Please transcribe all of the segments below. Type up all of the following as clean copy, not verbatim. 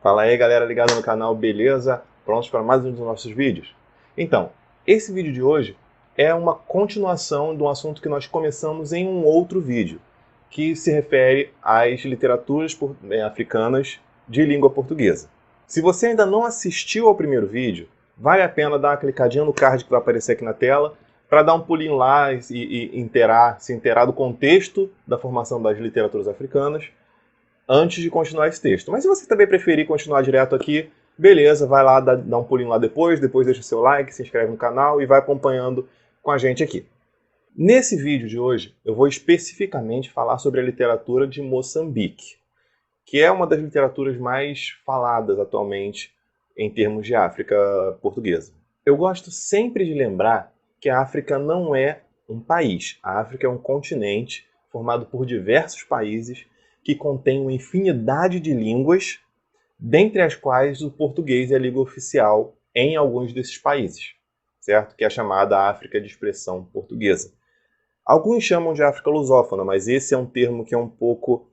Fala aí, galera ligada no canal, beleza? Prontos para mais um dos nossos vídeos? Então, esse vídeo de hoje é uma continuação de um assunto que nós começamos em um outro vídeo, que se refere às literaturas africanas de língua portuguesa. Se você ainda não assistiu ao primeiro vídeo, vale a pena dar uma clicadinha no card que vai aparecer aqui na tela para dar um pulinho lá e se inteirar do contexto da formação das literaturas africanas antes de continuar esse texto. Mas se você também preferir continuar direto aqui, beleza, vai lá, dá um pulinho lá depois deixa seu like, se inscreve no canal e vai acompanhando com a gente aqui. Nesse vídeo de hoje, eu vou especificamente falar sobre a literatura de Moçambique, que é uma das literaturas mais faladas atualmente em termos de África portuguesa. Eu gosto sempre de lembrar que a África não é um país. A África é um continente formado por diversos países que contém uma infinidade de línguas, dentre as quais o português é a língua oficial em alguns desses países, certo? Que é a chamada África de expressão portuguesa. Alguns chamam de África lusófona, mas esse é um termo que é um pouco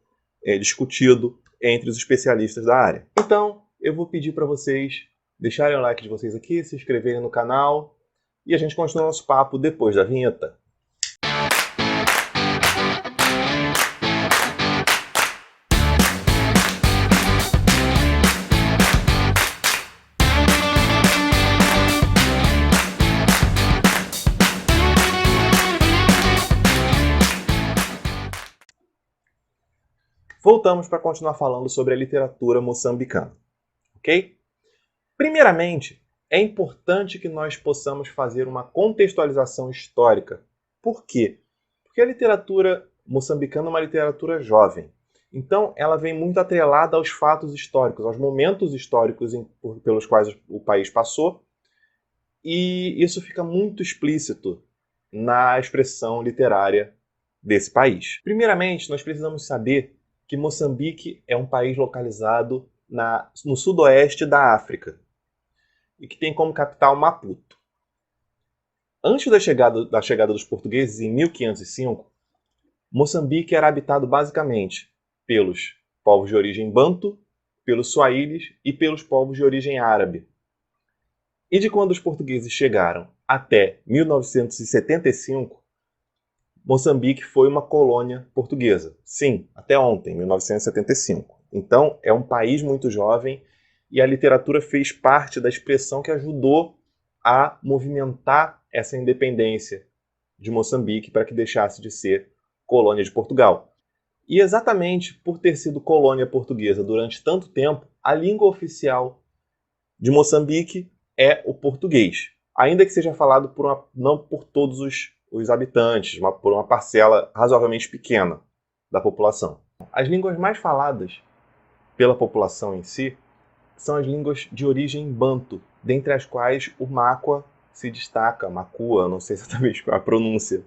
discutido entre os especialistas da área. Então, eu vou pedir para vocês deixarem o like de vocês aqui, se inscreverem no canal, e a gente continua nosso papo depois da vinheta. Voltamos para continuar falando sobre a literatura moçambicana, ok? Primeiramente, é importante que nós possamos fazer uma contextualização histórica. Por quê? Porque a literatura moçambicana é uma literatura jovem. Então, ela vem muito atrelada aos fatos históricos, aos momentos históricos pelos quais o país passou, e isso fica muito explícito na expressão literária desse país. Primeiramente, nós precisamos saber que Moçambique é um país localizado no sudoeste da África e que tem como capital Maputo. Antes da chegada dos portugueses, em 1505, Moçambique era habitado basicamente pelos povos de origem banto, pelos suaílis e pelos povos de origem árabe. E de quando os portugueses chegaram até 1975, Moçambique foi uma colônia portuguesa. Sim, até ontem, 1975. Então, é um país muito jovem e a literatura fez parte da expressão que ajudou a movimentar essa independência de Moçambique para que deixasse de ser colônia de Portugal. E exatamente por ter sido colônia portuguesa durante tanto tempo, a língua oficial de Moçambique é o português, ainda que seja falado não por todos os habitantes, mas por uma parcela razoavelmente pequena da população. As línguas mais faladas pela população em si são as línguas de origem banto, dentre as quais o Makua se destaca, Makua, não sei exatamente qual é a pronúncia,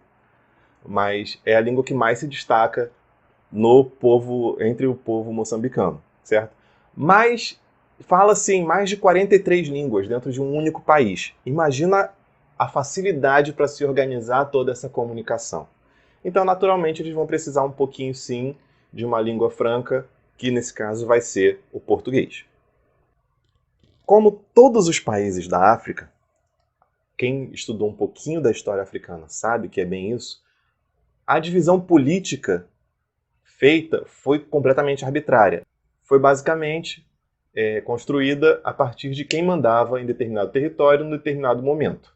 mas é a língua que mais se destaca entre o povo moçambicano, certo? Mas fala-se em mais de 43 línguas dentro de um único país. Imagina a facilidade para se organizar toda essa comunicação. Então, naturalmente, eles vão precisar um pouquinho, sim, de uma língua franca, que nesse caso vai ser o português. Como todos os países da África, quem estudou um pouquinho da história africana sabe que é bem isso, a divisão política feita foi completamente arbitrária. Foi basicamente construída a partir de quem mandava em determinado território, em determinado momento.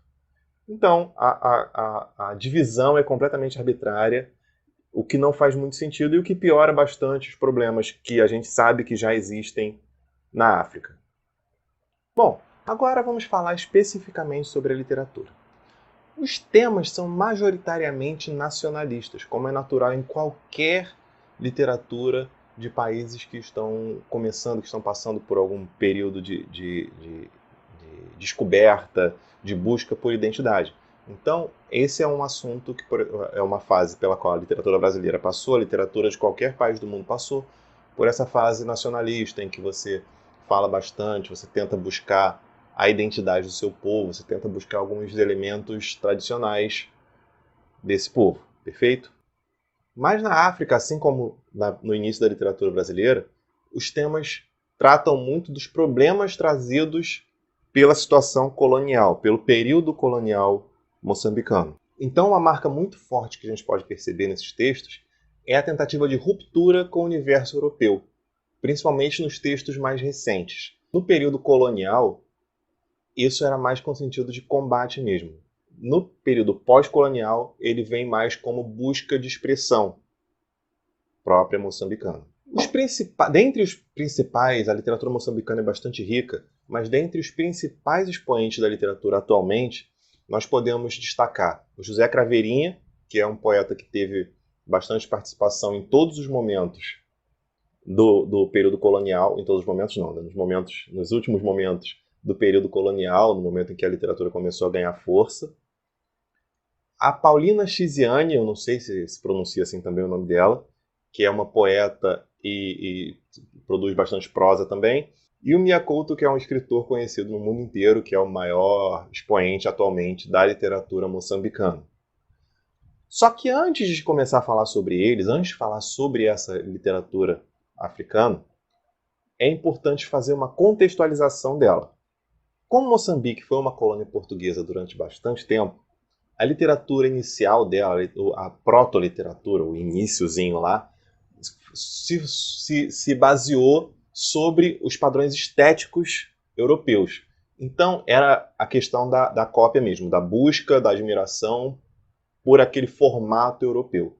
Então, a divisão é completamente arbitrária, o que não faz muito sentido e o que piora bastante os problemas que a gente sabe que já existem na África. Bom, agora vamos falar especificamente sobre a literatura. Os temas são majoritariamente nacionalistas, como é natural em qualquer literatura de países que estão começando, que estão passando por algum período de descoberta, de busca por identidade. Então, esse é um assunto que é uma fase pela qual a literatura brasileira passou, a literatura de qualquer país do mundo passou, por essa fase nacionalista em que você fala bastante, você tenta buscar a identidade do seu povo, você tenta buscar alguns elementos tradicionais desse povo, perfeito? Mas na África, assim como no início da literatura brasileira, os temas tratam muito dos problemas trazidos pela situação colonial, pelo período colonial moçambicano. Então, uma marca muito forte que a gente pode perceber nesses textos é a tentativa de ruptura com o universo europeu, principalmente nos textos mais recentes. No período colonial, isso era mais com sentido de combate mesmo. No período pós-colonial, ele vem mais como busca de expressão própria moçambicana. Dentre os principais, a literatura moçambicana é bastante rica, mas dentre os principais expoentes da literatura atualmente, nós podemos destacar o José Craveirinha, que é um poeta que teve bastante participação em todos os momentos do período colonial, em todos os momentos não, né? Nos últimos momentos do período colonial, no momento em que a literatura começou a ganhar força. A Paulina Chiziane, eu não sei se pronuncia assim também o nome dela, que é uma poeta e produz bastante prosa também. E o Mia Couto, que é um escritor conhecido no mundo inteiro, que é o maior expoente atualmente da literatura moçambicana. Só que antes de começar a falar sobre eles, antes de falar sobre essa literatura africana, é importante fazer uma contextualização dela. Como Moçambique foi uma colônia portuguesa durante bastante tempo, a literatura inicial dela, a proto-literatura, o iniciozinho lá, se baseou sobre os padrões estéticos europeus. Então, era a questão da cópia mesmo, da busca, da admiração por aquele formato europeu.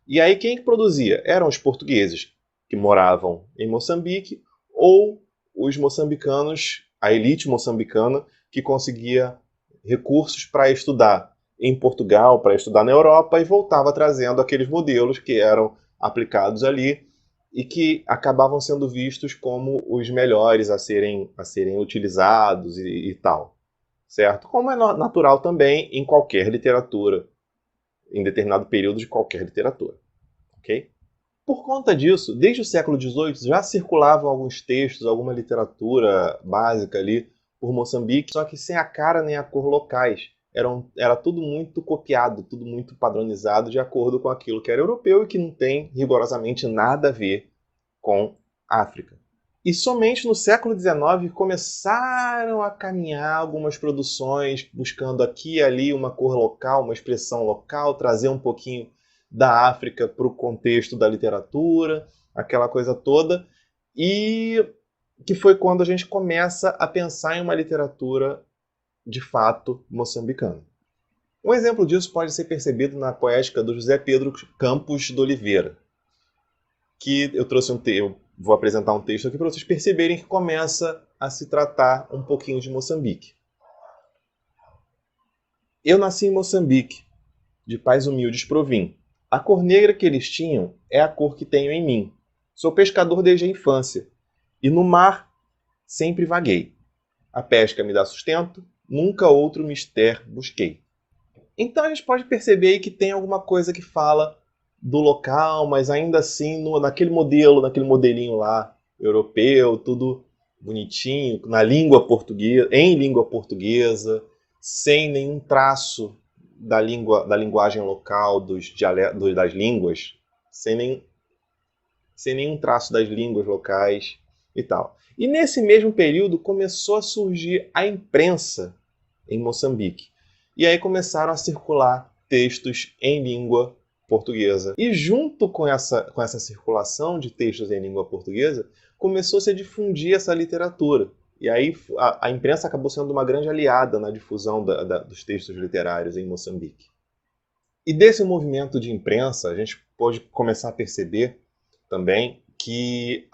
E aí, quem produzia? Eram os portugueses, que moravam em Moçambique, ou os moçambicanos, a elite moçambicana, que conseguia recursos para estudar em Portugal, para estudar na Europa, e voltava trazendo aqueles modelos que eram aplicados ali e que acabavam sendo vistos como os melhores a serem utilizados e tal. Certo? Como é natural também em qualquer literatura, em determinado período de qualquer literatura. Ok? Por conta disso, desde o século XVIII já circulavam alguns textos, alguma literatura básica ali por Moçambique, só que sem a cara nem a cor locais. Era tudo muito copiado, tudo muito padronizado de acordo com aquilo que era europeu e que não tem rigorosamente nada a ver com África. E somente no século XIX começaram a caminhar algumas produções, buscando aqui e ali uma cor local, uma expressão local, trazer um pouquinho da África para o contexto da literatura, aquela coisa toda, e que foi quando a gente começa a pensar em uma literatura de fato moçambicana. Um exemplo disso pode ser percebido na poética do José Pedro Campos de Oliveira, que eu vou apresentar um texto aqui para vocês perceberem que começa a se tratar um pouquinho de Moçambique. Eu nasci em Moçambique, de pais humildes provim. A cor negra que eles tinham é a cor que tenho em mim. Sou pescador desde a infância, e no mar sempre vaguei. A pesca me dá sustento, nunca outro mister busquei. Então a gente pode perceber aí que tem alguma coisa que fala do local, mas ainda assim naquele modelinho lá, europeu, tudo bonitinho, na língua portuguesa, em língua portuguesa, sem nenhum traço da linguagem local, das línguas, sem nenhum traço das línguas locais e tal. E nesse mesmo período começou a surgir a imprensa em Moçambique. E aí começaram a circular textos em língua portuguesa. E junto com essa circulação de textos em língua portuguesa, começou-se a difundir essa literatura. E aí a imprensa acabou sendo uma grande aliada na difusão dos textos literários em Moçambique. E desse movimento de imprensa, a gente pode começar a perceber também que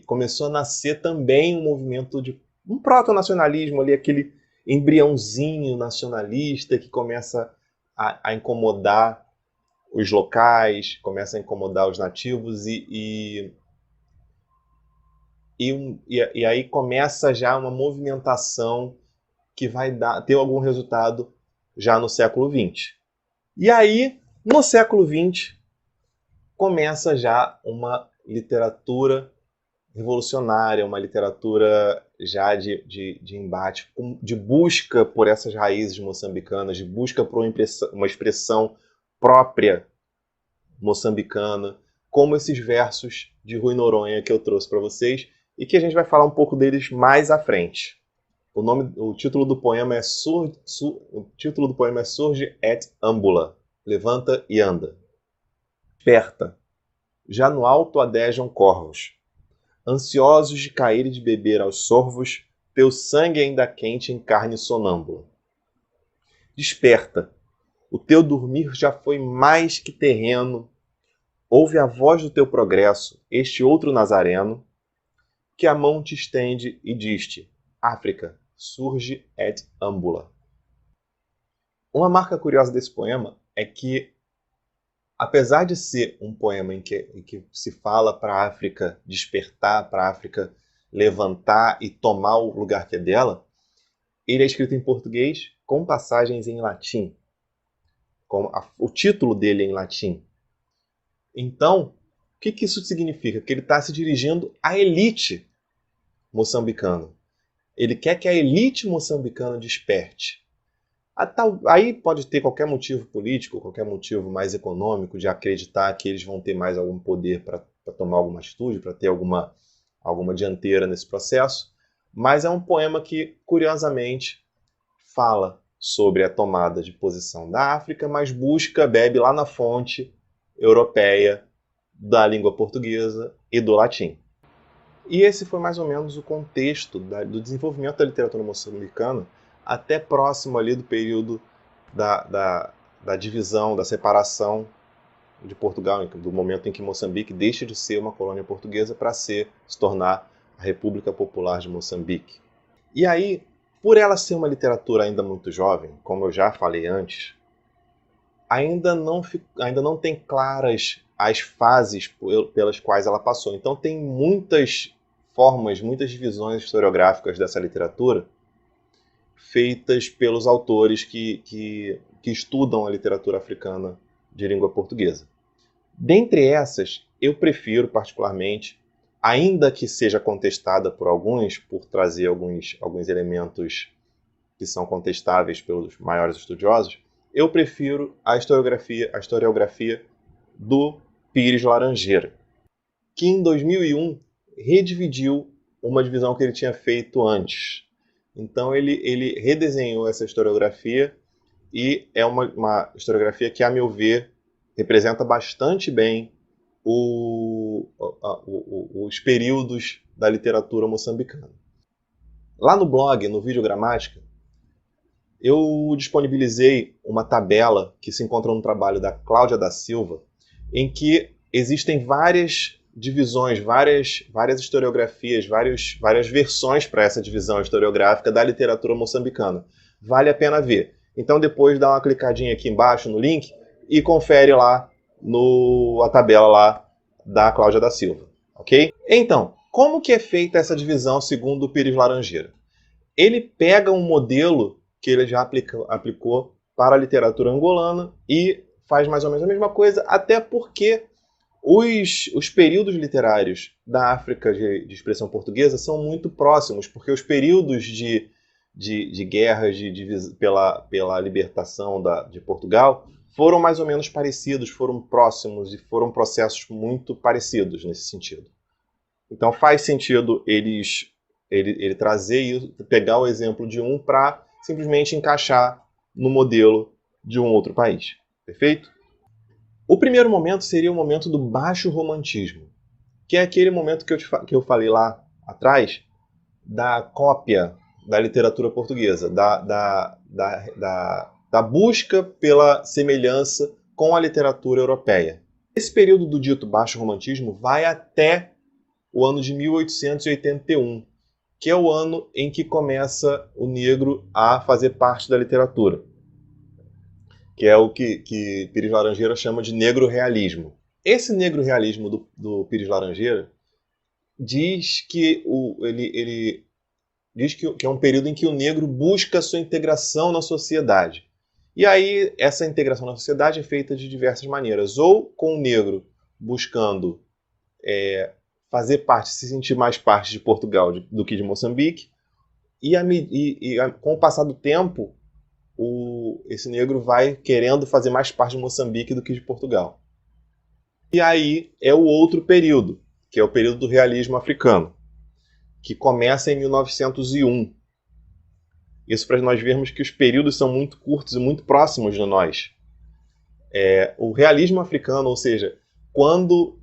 começou a nascer também um movimento de um proto-nacionalismo ali, aquele embriãozinho nacionalista que começa a incomodar os locais, começa a incomodar os nativos e aí começa já uma movimentação que vai ter algum resultado já no século XX. E aí, no século XX, começa já uma literatura revolucionária, uma literatura já de embate, de busca por essas raízes moçambicanas, de busca por uma expressão própria moçambicana, como esses versos de Rui Noronha que eu trouxe para vocês, e que a gente vai falar um pouco deles mais à frente. O título do poema é Surge et ambula, levanta e anda. Desperta, já no alto adejam corvos, ansiosos de cair e de beber aos sorvos, teu sangue ainda quente em carne sonâmbula. Desperta, o teu dormir já foi mais que terreno, ouve a voz do teu progresso, este outro nazareno, que a mão te estende e diz-te, África, surge et ambula. Uma marca curiosa desse poema é que, apesar de ser um poema em que se fala para a África despertar, para a África levantar e tomar o lugar que é dela, ele é escrito em português com passagens em latim. O título dele é em latim. Então, o que isso significa? Que ele está se dirigindo à elite moçambicana. Ele quer que a elite moçambicana desperte. Aí pode ter qualquer motivo político, qualquer motivo mais econômico de acreditar que eles vão ter mais algum poder para tomar alguma atitude, para ter alguma dianteira nesse processo. Mas é um poema que, curiosamente, fala sobre a tomada de posição da África, mas bebe lá na fonte europeia da língua portuguesa e do latim. E esse foi mais ou menos o contexto do desenvolvimento da literatura moçambicana até próximo ali do período da divisão, da separação de Portugal, do momento em que Moçambique deixa de ser uma colônia portuguesa para se tornar a República Popular de Moçambique. E aí, por ela ser uma literatura ainda muito jovem, como eu já falei antes, ainda não tem claras as fases pelas quais ela passou. Então tem muitas formas, muitas divisões historiográficas dessa literatura feitas pelos autores que estudam a literatura africana de língua portuguesa. Dentre essas, eu prefiro particularmente, ainda que seja contestada por alguns, por trazer alguns elementos que são contestáveis pelos maiores estudiosos, eu prefiro a historiografia do Pires Laranjeira, que em 2001 redividiu uma divisão que ele tinha feito antes. Então ele redesenhou essa historiografia e é uma historiografia que, a meu ver, representa bastante bem os períodos da literatura moçambicana. Lá no blog, no Videogramática, eu disponibilizei uma tabela que se encontra no trabalho da Cláudia da Silva, em que existem várias divisões, várias historiografias, várias versões para essa divisão historiográfica da literatura moçambicana. Vale a pena ver. Então depois dá uma clicadinha aqui embaixo no link e confere lá a tabela lá da Cláudia da Silva, ok? Então, como que é feita essa divisão segundo o Pires Laranjeira? Ele pega um modelo que ele já aplicou para a literatura angolana e faz mais ou menos a mesma coisa, até porque os períodos literários da África de expressão portuguesa são muito próximos, porque os períodos de guerras pela libertação de Portugal foram mais ou menos parecidos, foram próximos e foram processos muito parecidos nesse sentido. Então faz sentido ele trazer isso, pegar o exemplo de um para simplesmente encaixar no modelo de um outro país. Perfeito? O primeiro momento seria o momento do baixo romantismo, que é aquele momento que eu falei lá atrás, da cópia da literatura portuguesa, da busca pela semelhança com a literatura europeia. Esse período do dito baixo romantismo vai até o ano de 1881, que é o ano em que começa o negro a fazer parte da literatura, que é o que Pires Laranjeira chama de negro realismo. Esse negro realismo do Pires Laranjeira diz que ele diz que é um período em que o negro busca a sua integração na sociedade. E aí essa integração na sociedade é feita de diversas maneiras, ou com o negro buscando fazer parte, se sentir mais parte de Portugal do que de Moçambique, e com o passar do tempo, esse negro vai querendo fazer mais parte de Moçambique do que de Portugal. E aí é o outro período, que é o período do realismo africano. que começa em 1901. Isso para nós vermos que os períodos são muito curtos e muito próximos de nós. O realismo africano, ou seja, quando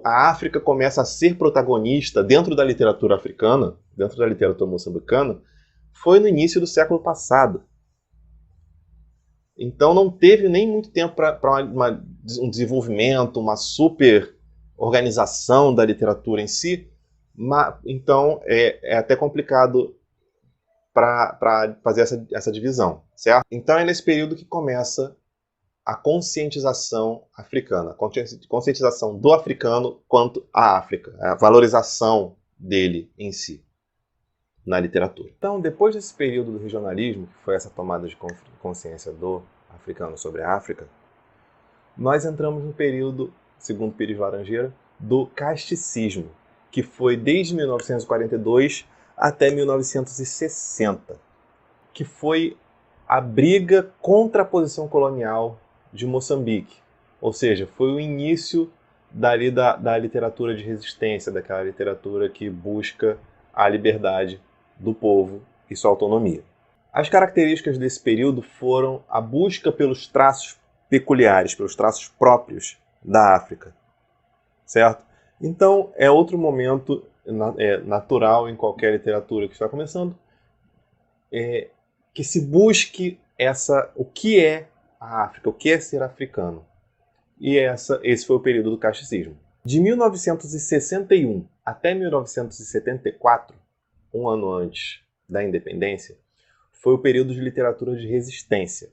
a África começa a ser protagonista dentro da literatura africana, dentro da literatura moçambicana, foi no início do século passado. Então não teve nem muito tempo para um desenvolvimento, uma super organização da literatura em si. Então é até complicado para fazer essa divisão, certo? Então é nesse período que começa a conscientização africana, a conscientização do africano quanto à África, a valorização dele em si, na literatura. Então, depois desse período do regionalismo, que foi essa tomada de consciência do africano sobre a África, nós entramos no período, segundo Pires Laranjeira, do casticismo, que foi desde 1942 até 1960, que foi a briga contra a posição colonial de Moçambique. Ou seja, foi o início da literatura de resistência, daquela literatura que busca a liberdade do povo e sua autonomia. As características desse período foram a busca pelos traços peculiares, pelos traços próprios da África, certo? Então, é outro momento natural em qualquer literatura que está começando, que se busque o que é a África, o que é ser africano. E esse foi o período do casticismo. De 1961 até 1974, um ano antes da independência, foi o período de literatura de resistência.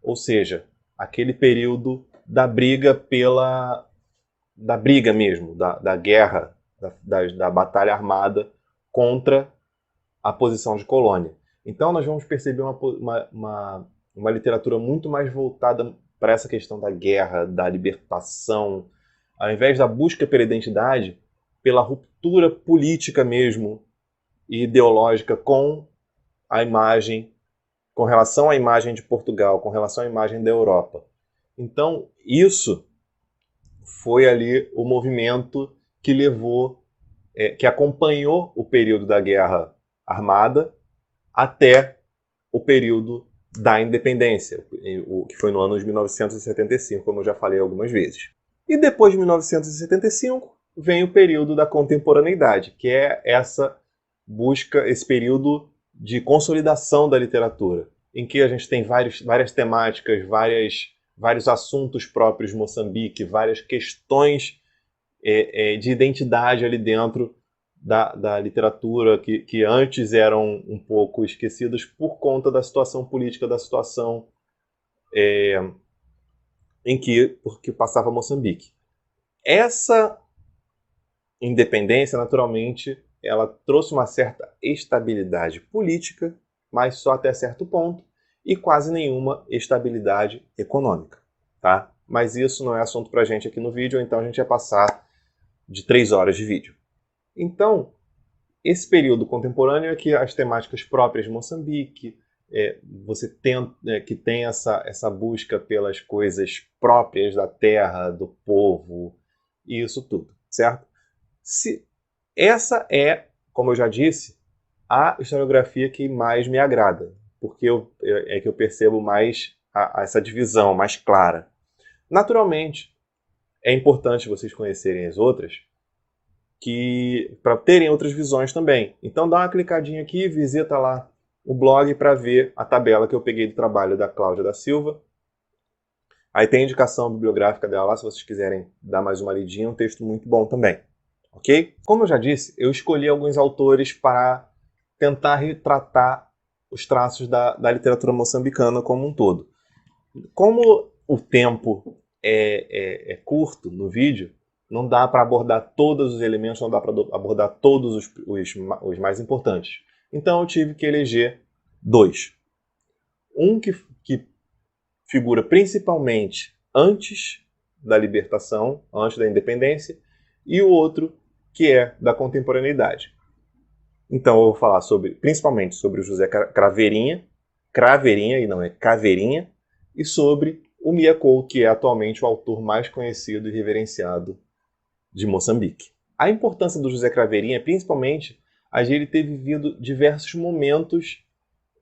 Ou seja, aquele período da briga da briga mesmo, da guerra, da batalha armada contra a posição de colônia. Então nós vamos perceber uma literatura muito mais voltada para essa questão da guerra, da libertação, ao invés da busca pela identidade, pela ruptura política mesmo e ideológica com a imagem, com relação à imagem de Portugal, com relação à imagem da Europa. Então isso foi ali o movimento que que acompanhou o período da guerra armada até o período da independência, que foi no ano de 1975, como eu já falei algumas vezes. E depois de 1975, vem o período da contemporaneidade, que é essa busca, esse período de consolidação da literatura, em que a gente tem várias temáticas, vários assuntos próprios de Moçambique, várias questões de identidade ali dentro da literatura que antes eram um pouco esquecidas por conta da situação política, da situação em que passava Moçambique. Essa independência, naturalmente, ela trouxe uma certa estabilidade política, mas só até certo ponto, e quase nenhuma estabilidade econômica, tá? Mas isso não é assunto pra gente aqui no vídeo, então a gente vai passar de 3 horas de vídeo. Então, esse período contemporâneo é que as temáticas próprias de Moçambique, que tem essa busca pelas coisas próprias da terra, do povo, e isso tudo, certo? Essa é, como eu já disse, a historiografia que mais me agrada, porque que eu percebo mais essa divisão mais clara. Naturalmente, é importante vocês conhecerem as outras, para terem outras visões também. Então dá uma clicadinha aqui, visita lá o blog para ver a tabela que eu peguei do trabalho da Cláudia da Silva. Aí tem a indicação bibliográfica dela lá, se vocês quiserem dar mais uma lidinha, um texto muito bom também. Ok? Como eu já disse, eu escolhi alguns autores para tentar retratar os traços da literatura moçambicana como um todo. Como o tempo é curto no vídeo, não dá para abordar todos os elementos, não dá para abordar todos os mais importantes. Então eu tive que eleger 2. Um que figura principalmente antes da libertação, antes da independência, e o outro que é da contemporaneidade. Então eu vou falar principalmente sobre o José Craveirinha, e não é Caveirinha, e sobre o Mia Couto, que é atualmente o autor mais conhecido e reverenciado de Moçambique. A importância do José Craveirinha é principalmente Argélia ter vivido diversos momentos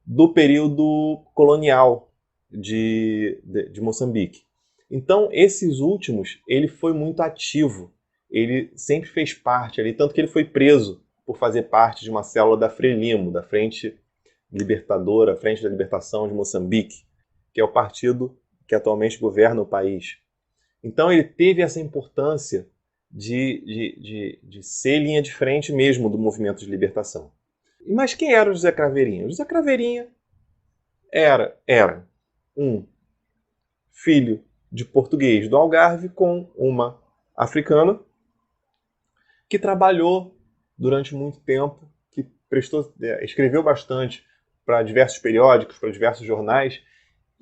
do período colonial de Moçambique. Então, esses últimos, ele foi muito ativo. Ele sempre fez parte ali, tanto que ele foi preso por fazer parte de uma célula da Frelimo, da Frente Libertadora, Frente da Libertação de Moçambique, que é o partido que atualmente governa o país. Então, ele teve essa importância de ser linha de frente mesmo do movimento de libertação. Mas quem era o José Craveirinha? O José Craveirinha era um filho de português do Algarve com uma africana que trabalhou durante muito tempo, que escreveu bastante para diversos periódicos, para diversos jornais,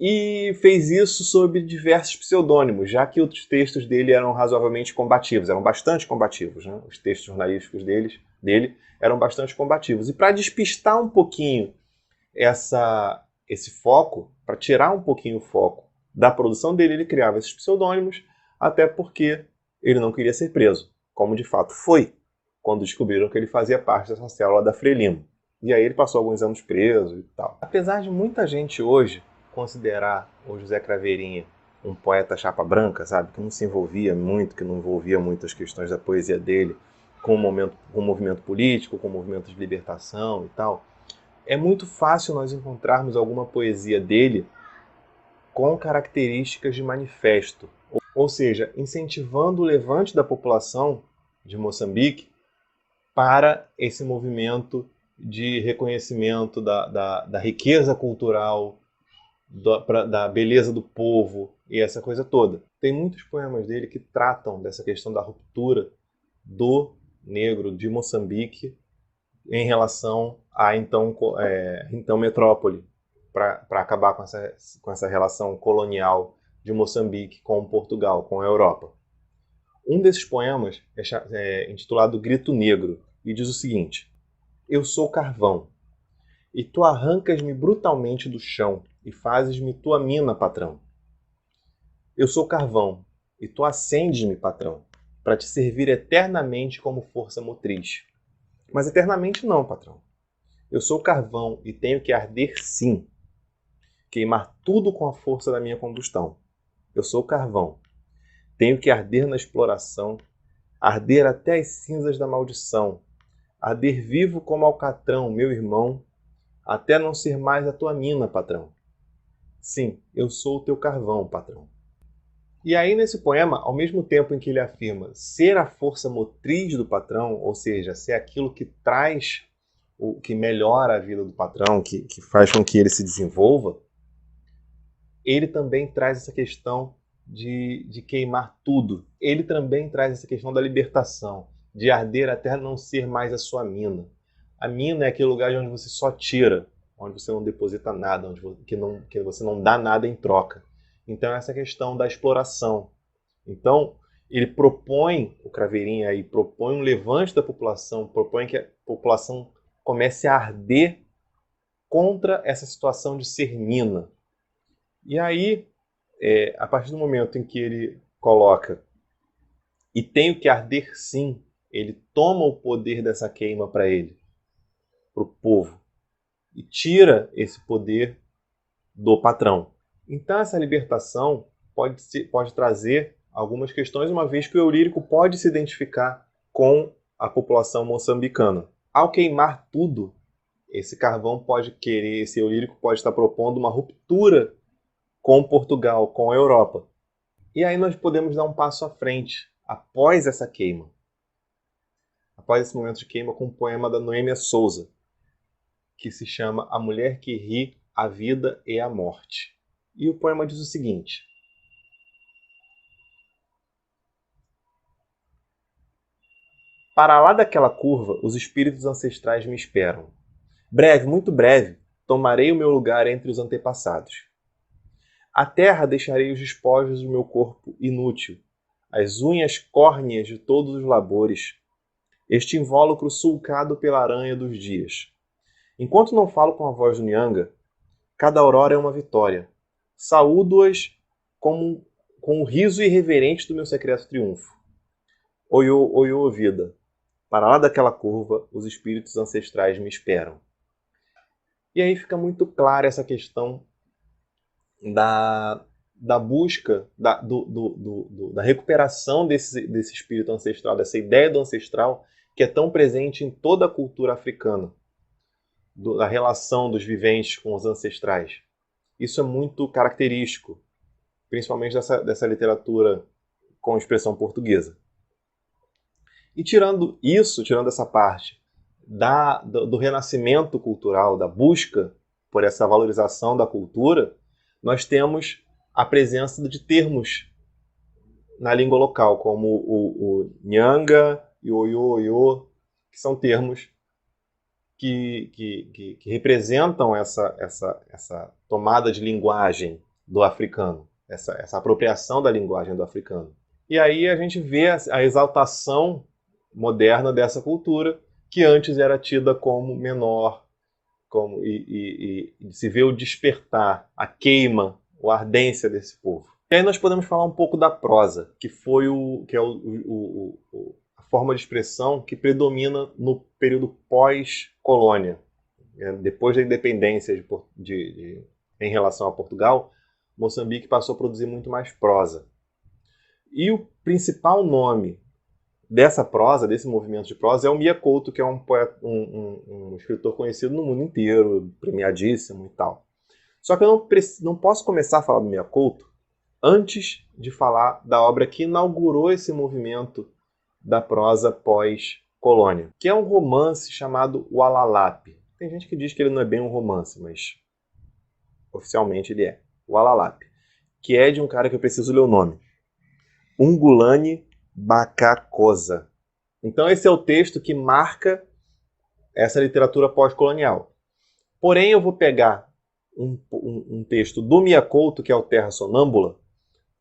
e fez isso sob diversos pseudônimos, já que os textos dele eram razoavelmente combativos, eram bastante combativos, né? Os textos jornalísticos dele eram bastante combativos. E para despistar um pouquinho esse foco, para tirar um pouquinho o foco da produção dele, ele criava esses pseudônimos, até porque ele não queria ser preso, como de fato foi, quando descobriram que ele fazia parte dessa célula da Frelimo. E aí ele passou alguns anos preso e tal. Apesar de muita gente hoje considerar o José Craveirinha um poeta chapa branca, sabe, que não se envolvia muito, que não envolvia muito as questões da poesia dele com o movimento político, com o movimento de libertação e tal, é muito fácil nós encontrarmos alguma poesia dele com características de manifesto, ou seja, incentivando o levante da população de Moçambique para esse movimento de reconhecimento da riqueza cultural, da beleza do povo e essa coisa toda. Tem muitos poemas dele que tratam dessa questão da ruptura do negro de Moçambique em relação à então metrópole, para acabar com essa relação colonial de Moçambique com Portugal, com a Europa. Um desses poemas é intitulado Grito Negro e diz o seguinte: eu sou carvão, e tu arrancas-me brutalmente do chão e fazes-me tua mina, patrão. Eu sou carvão, e tu acendes-me, patrão, para te servir eternamente como força motriz. Mas eternamente não, patrão. Eu sou carvão e tenho que arder sim, queimar tudo com a força da minha combustão. Eu sou carvão, tenho que arder na exploração, arder até as cinzas da maldição, arder vivo como alcatrão, meu irmão, até não ser mais a tua mina, patrão. Sim, eu sou o teu carvão, patrão. E aí, nesse poema, ao mesmo tempo em que ele afirma ser a força motriz do patrão, ou seja, ser aquilo que traz, que melhora a vida do patrão, que faz com que ele se desenvolva, ele também traz essa questão de queimar tudo. Ele também traz essa questão da libertação, de arder até não ser mais a sua mina. A mina é aquele lugar onde você só tira, onde você não deposita nada, que você não dá nada em troca. Então, essa questão da exploração. Então, ele propõe, o Craveirinha aí, propõe um levante da população, propõe que a população comece a arder contra essa situação de ser mina. E aí, a partir do momento em que ele coloca e tenho que arder sim, ele toma o poder dessa queima para ele, para o povo, e tira esse poder do patrão. Então essa libertação pode trazer algumas questões, uma vez que o eu lírico pode se identificar com a população moçambicana. Ao queimar tudo, esse carvão pode querer, esse eu lírico pode estar propondo uma ruptura com Portugal, com a Europa. E aí nós podemos dar um passo à frente, após essa queima. Após esse momento de queima, com um poema da Noêmia Souza, que se chama A Mulher que Ri, a Vida e a Morte. E o poema diz o seguinte: para lá daquela curva, os espíritos ancestrais me esperam. Breve, muito breve, tomarei o meu lugar entre os antepassados. A terra deixarei os despojos do meu corpo inútil, as unhas córneas de todos os labores, este invólucro sulcado pela aranha dos dias. Enquanto não falo com a voz do Nhanga, cada aurora é uma vitória. Saúdo-as com o riso irreverente do meu secreto triunfo. Oiô, oiô, vida. Para lá daquela curva, os espíritos ancestrais me esperam. E aí fica muito clara essa questão da busca, da recuperação desse espírito ancestral, dessa ideia do ancestral, que é tão presente em toda a cultura africana, da relação dos viventes com os ancestrais. Isso é muito característico, principalmente dessa literatura com expressão portuguesa. E tirando essa parte do renascimento cultural, da busca por essa valorização da cultura, nós temos a presença de termos na língua local, como o nhanga e o oiô, que são termos que representam essa tomada de linguagem do africano, essa apropriação da linguagem do africano. E aí a gente vê a exaltação moderna dessa cultura, que antes era tida como menor, e se vê o despertar, a queima, a ardência desse povo. E aí nós podemos falar um pouco da prosa, que é a forma de expressão que predomina no período pós-colônia. Depois da independência em relação a Portugal, Moçambique passou a produzir muito mais prosa. E o principal nome dessa prosa, desse movimento de prosa, é o Mia Couto, que é um escritor conhecido no mundo inteiro, premiadíssimo e tal. Só que eu não posso começar a falar do Mia Couto antes de falar da obra que inaugurou esse movimento da prosa pós-colônia, que é um romance chamado O Alalape. Tem gente que diz que ele não é bem um romance, mas oficialmente ele é. O Alalape, que é de um cara que eu preciso ler o nome. Ungulane Bakakosa. Então esse é o texto que marca essa literatura pós-colonial. Porém, eu vou pegar um texto do Mia Couto, que é o Terra Sonâmbula,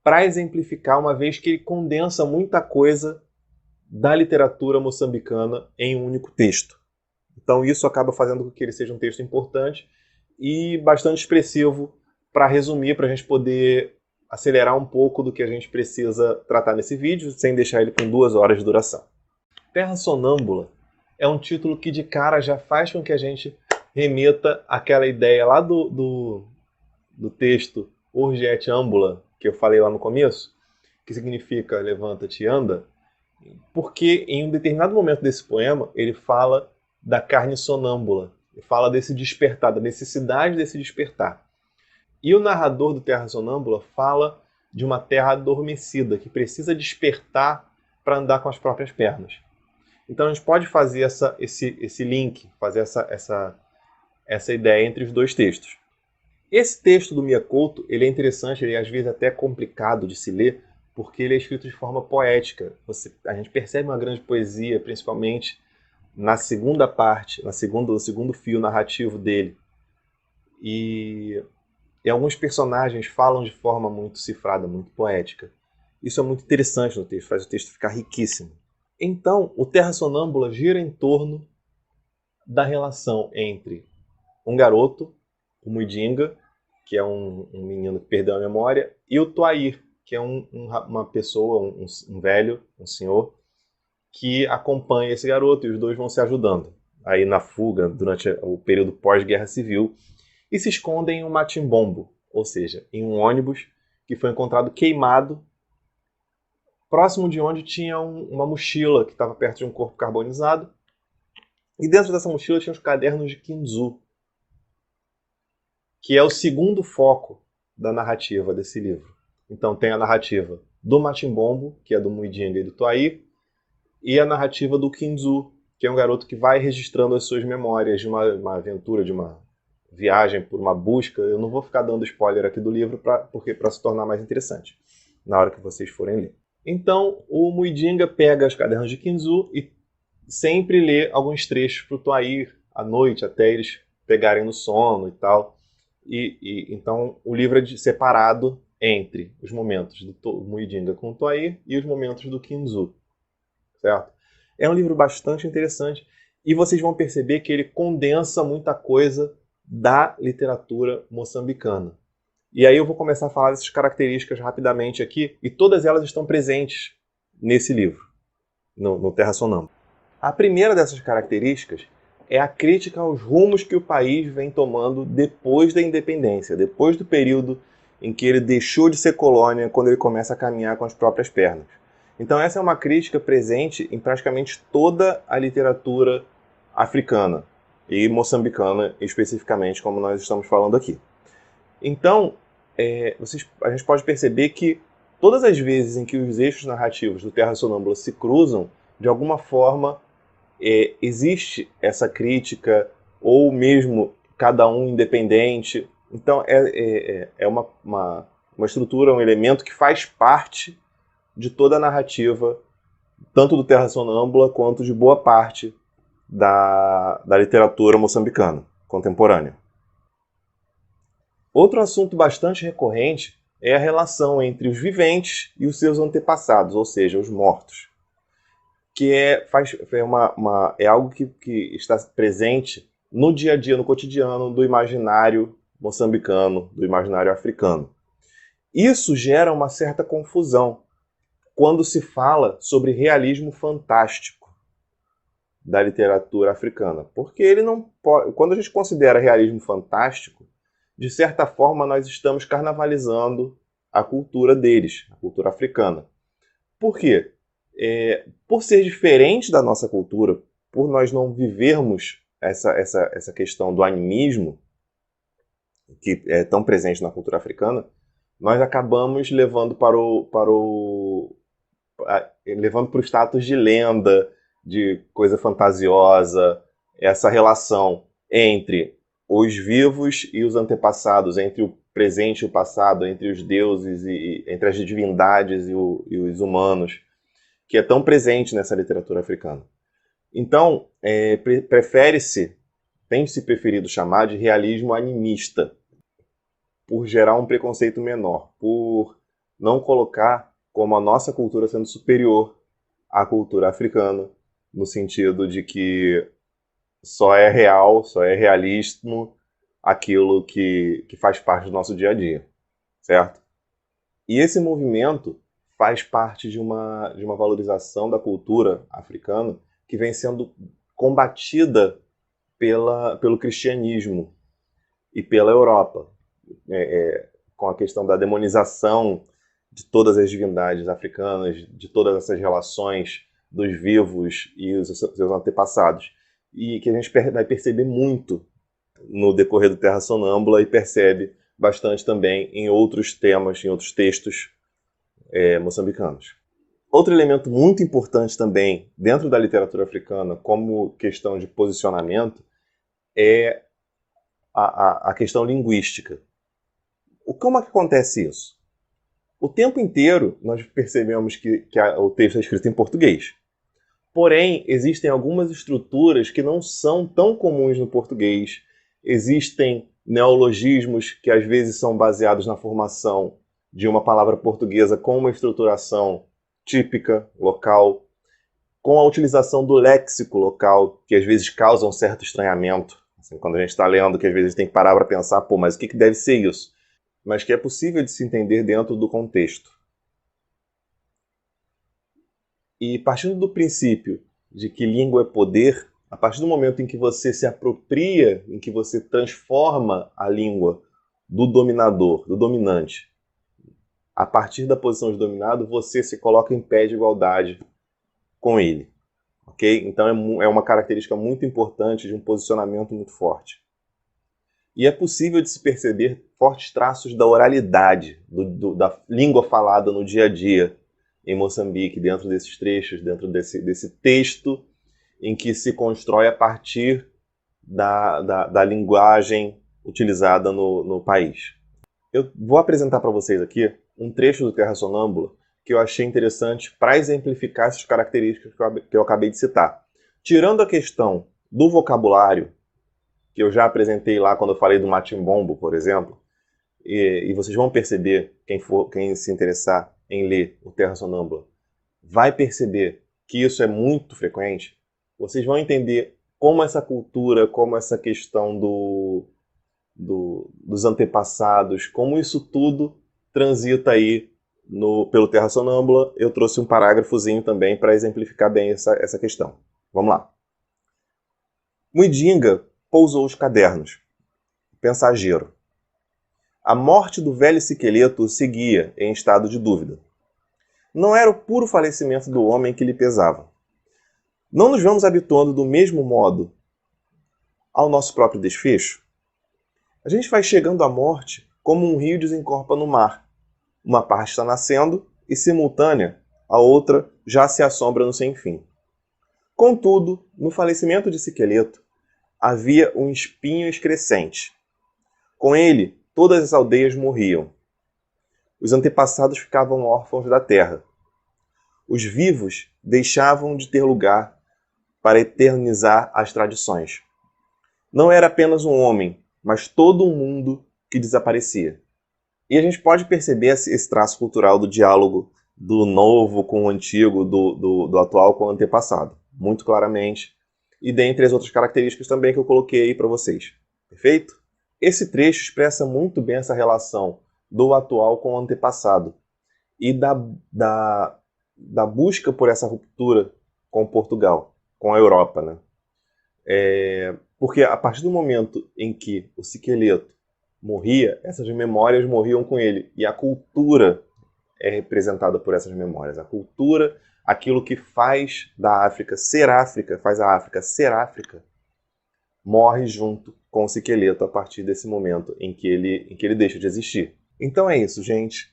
para exemplificar, uma vez que ele condensa muita coisa da literatura moçambicana em um único texto. Então isso acaba fazendo com que ele seja um texto importante e bastante expressivo para resumir, para a gente poder acelerar um pouco do que a gente precisa tratar nesse vídeo, sem deixar ele com 2 horas de duração. Terra Sonâmbula é um título que de cara já faz com que a gente remeta àquela ideia lá do texto Urge et Ambula, que eu falei lá no começo, que significa levanta-te e anda, porque em um determinado momento desse poema ele fala da carne sonâmbula, ele fala desse despertar, da necessidade desse despertar. E o narrador do Terra Sonâmbula fala de uma terra adormecida, que precisa despertar para andar com as próprias pernas. Então a gente pode fazer esse link, fazer essa ideia entre os dois textos. Esse texto do Mia Couto, ele é interessante, ele é às vezes até complicado de se ler, porque ele é escrito de forma poética. A gente percebe uma grande poesia, principalmente na segunda parte, no segundo fio narrativo dele. E alguns personagens falam de forma muito cifrada, muito poética. Isso é muito interessante no texto, faz o texto ficar riquíssimo. Então, o Terra Sonâmbula gira em torno da relação entre um garoto, o Muidinga, que é um menino que perdeu a memória, e o Tuair, que é uma pessoa, um velho, um senhor, que acompanha esse garoto, e os dois vão se ajudando aí na fuga durante o período pós-guerra civil, e se escondem em um matimbombo, ou seja, em um ônibus que foi encontrado queimado, próximo de onde tinha uma mochila que estava perto de um corpo carbonizado, e dentro dessa mochila tinha os cadernos de Kinzu, que é o segundo foco da narrativa desse livro. Então tem a narrativa do matimbombo, que é do Muidinga e do Tuair, e a narrativa do Kinzu, que é um garoto que vai registrando as suas memórias de uma aventura, de uma viagem por uma busca. Eu não vou ficar dando spoiler aqui do livro para se tornar mais interessante na hora que vocês forem ler. Então o Muidinga pega os cadernos de Kinzu e sempre lê alguns trechos para o Tuair à noite, até eles pegarem no sono e tal. Então o livro é separado entre os momentos do Muidinga com o Tuair e os momentos do Kinzu, certo? É um livro bastante interessante e vocês vão perceber que ele condensa muita coisa da literatura moçambicana. E aí eu vou começar a falar dessas características rapidamente aqui, e todas elas estão presentes nesse livro, no Terra Sonâmbula. A primeira dessas características é a crítica aos rumos que o país vem tomando depois da independência, depois do período em que ele deixou de ser colônia, quando ele começa a caminhar com as próprias pernas. Então essa é uma crítica presente em praticamente toda a literatura africana e moçambicana especificamente, como nós estamos falando aqui. Então, a gente pode perceber que todas as vezes em que os eixos narrativos do Terra Sonâmbula se cruzam, de alguma forma existe essa crítica, ou mesmo cada um independente. Então é uma estrutura, um elemento que faz parte de toda a narrativa, tanto do Terra Sonâmbula quanto de boa parte da literatura moçambicana contemporânea. Outro assunto bastante recorrente é a relação entre os viventes e os seus antepassados, ou seja, os mortos, que é algo que está presente no dia a dia, no cotidiano do imaginário moçambicano, do imaginário africano. Isso gera uma certa confusão quando se fala sobre realismo fantástico da literatura africana, porque ele não pode, quando a gente considera realismo fantástico, de certa forma nós estamos carnavalizando a cultura deles, a cultura africana. Por quê? Por ser diferente da nossa cultura, por nós não vivermos essa questão do animismo, que é tão presente na cultura africana, nós acabamos levando para o status de lenda, de coisa fantasiosa, essa relação entre os vivos e os antepassados, entre o presente e o passado, entre os deuses e entre as divindades e os humanos, que é tão presente nessa literatura africana. Então, tem-se preferido chamar de realismo animista, por gerar um preconceito menor, por não colocar como a nossa cultura sendo superior à cultura africana, no sentido de que só é real, só é realismo aquilo que faz parte do nosso dia a dia, certo? E esse movimento faz parte de uma valorização da cultura africana que vem sendo combatida pelo cristianismo e pela Europa, com a questão da demonização de todas as divindades africanas, de todas essas relações dos vivos e os seus antepassados, e que a gente vai perceber muito no decorrer do Terra Sonâmbula e percebe bastante também em outros temas, em outros textos moçambicanos. Outro elemento muito importante também dentro da literatura africana como questão de posicionamento é a questão linguística. Como é que acontece isso? O tempo inteiro nós percebemos que o texto é escrito em português. Porém, existem algumas estruturas que não são tão comuns no português. Existem neologismos que às vezes são baseados na formação de uma palavra portuguesa com uma estruturação típica, local, com a utilização do léxico local, que às vezes causa um certo estranhamento. Assim, quando a gente está lendo, que às vezes tem que parar para pensar, mas o que deve ser isso? Mas que é possível de se entender dentro do contexto. E partindo do princípio de que língua é poder, a partir do momento em que você se apropria, em que você transforma a língua do dominador, do dominante, a partir da posição de dominado, você se coloca em pé de igualdade com ele. Okay? Então é uma característica muito importante de um posicionamento muito forte. E é possível de se perceber fortes traços da oralidade, da língua falada no dia a dia em Moçambique, dentro desses trechos, dentro desse texto em que se constrói a partir da linguagem utilizada no país. Eu vou apresentar para vocês aqui um trecho do Terra Sonâmbula que eu achei interessante para exemplificar essas características que eu acabei de citar. Tirando a questão do vocabulário, que eu já apresentei lá quando eu falei do Matimbombo, por exemplo, e vocês vão perceber, quem se interessar em ler o Terra Sonâmbula, vai perceber que isso é muito frequente. Vocês vão entender como essa cultura, como essa questão dos antepassados, como isso tudo transita aí pelo Terra Sonâmbula. Eu trouxe um parágrafozinho também para exemplificar bem essa questão. Vamos lá. Muidinga pousou os cadernos. Pensageiro. A morte do velho Siqueleto o seguia em estado de dúvida. Não era o puro falecimento do homem que lhe pesava. Não nos vamos habituando do mesmo modo ao nosso próprio desfecho? A gente vai chegando à morte como um rio desencorpa no mar. Uma parte está nascendo e, simultânea, a outra já se assombra no sem fim. Contudo, no falecimento de Siqueleto, havia um espinho excrescente. Com ele, todas as aldeias morriam. Os antepassados ficavam órfãos da terra. Os vivos deixavam de ter lugar para eternizar as tradições. Não era apenas um homem, mas todo um mundo que desaparecia. E a gente pode perceber esse traço cultural do diálogo do novo com o antigo, do atual com o antepassado, muito claramente, e dentre as outras características também que eu coloquei aí para vocês. Perfeito? Esse trecho expressa muito bem essa relação do atual com o antepassado e da busca por essa ruptura com Portugal, com a Europa, né? Porque a partir do momento em que o Siqueleto morria, essas memórias morriam com ele. E a cultura é representada por essas memórias. A cultura, aquilo que faz da África ser África, faz a África ser África, morre junto com o Siqueleto a partir desse momento em que ele deixa de existir. Então é isso, gente.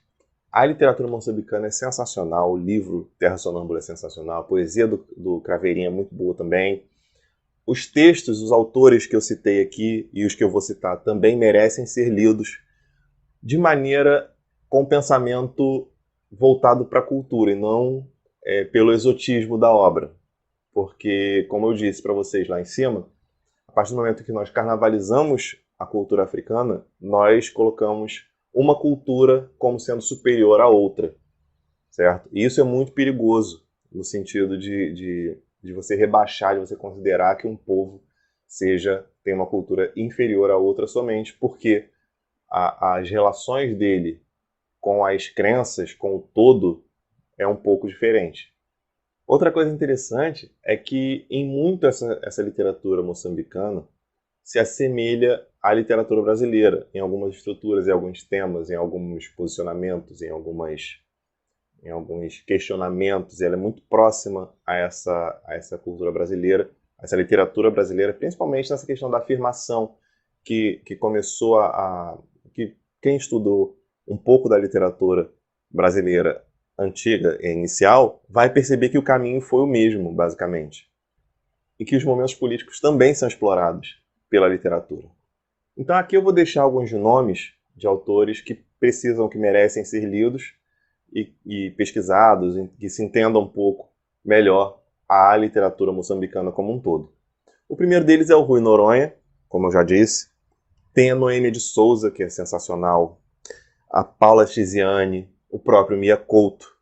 A literatura moçambicana é sensacional, o livro Terra Sonâmbula é sensacional, a poesia do Craveirinha é muito boa também. Os textos, os autores que eu citei aqui e os que eu vou citar também merecem ser lidos de maneira com pensamento voltado para a cultura e não pelo exotismo da obra. Porque, como eu disse para vocês lá em cima, a partir do momento que nós carnavalizamos a cultura africana, nós colocamos uma cultura como sendo superior à outra, certo? E isso é muito perigoso, no sentido de você rebaixar, de você considerar que um povo tem uma cultura inferior à outra somente porque as relações dele com as crenças, com o todo, é um pouco diferente. Outra coisa interessante é que em muito essa literatura moçambicana se assemelha à literatura brasileira, em algumas estruturas, em alguns temas, em alguns posicionamentos, em alguns questionamentos. Ela é muito próxima a essa cultura brasileira, a essa literatura brasileira, principalmente nessa questão da afirmação que começou que quem estudou um pouco da literatura brasileira antiga e inicial vai perceber que o caminho foi o mesmo, basicamente. E que os momentos políticos também são explorados pela literatura. Então aqui eu vou deixar alguns nomes de autores que merecem ser lidos e pesquisados, que se entenda um pouco melhor a literatura moçambicana como um todo. O primeiro deles é o Rui Noronha, como eu já disse. Tem a Noêmia de Souza, que é sensacional. A Paula Tiziane, o próprio Mia Couto.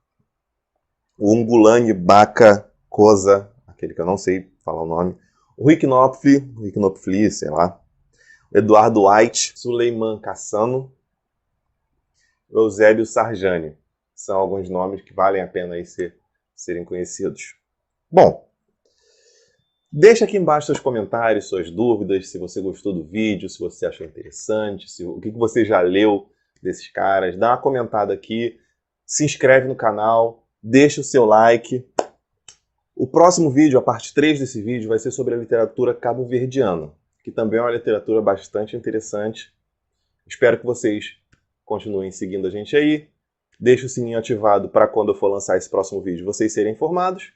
O Ungulane Baca Cosa, aquele que eu não sei falar o nome. O Rui Knopfli, sei lá. O Eduardo White, Suleiman Cassano. O Eusébio Sarjani. São alguns nomes que valem a pena aí serem conhecidos. Bom, deixa aqui embaixo seus comentários, suas dúvidas, se você gostou do vídeo, se você achou interessante, o que você já leu desses caras. Dá uma comentada aqui, se inscreve no canal, deixa o seu like. O próximo vídeo, a parte 3 desse vídeo, vai ser sobre a literatura cabo-verdiana, que também é uma literatura bastante interessante. Espero que vocês continuem seguindo a gente aí. Deixe o sininho ativado para quando eu for lançar esse próximo vídeo vocês serem informados.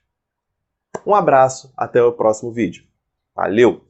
Um abraço, até o próximo vídeo. Valeu!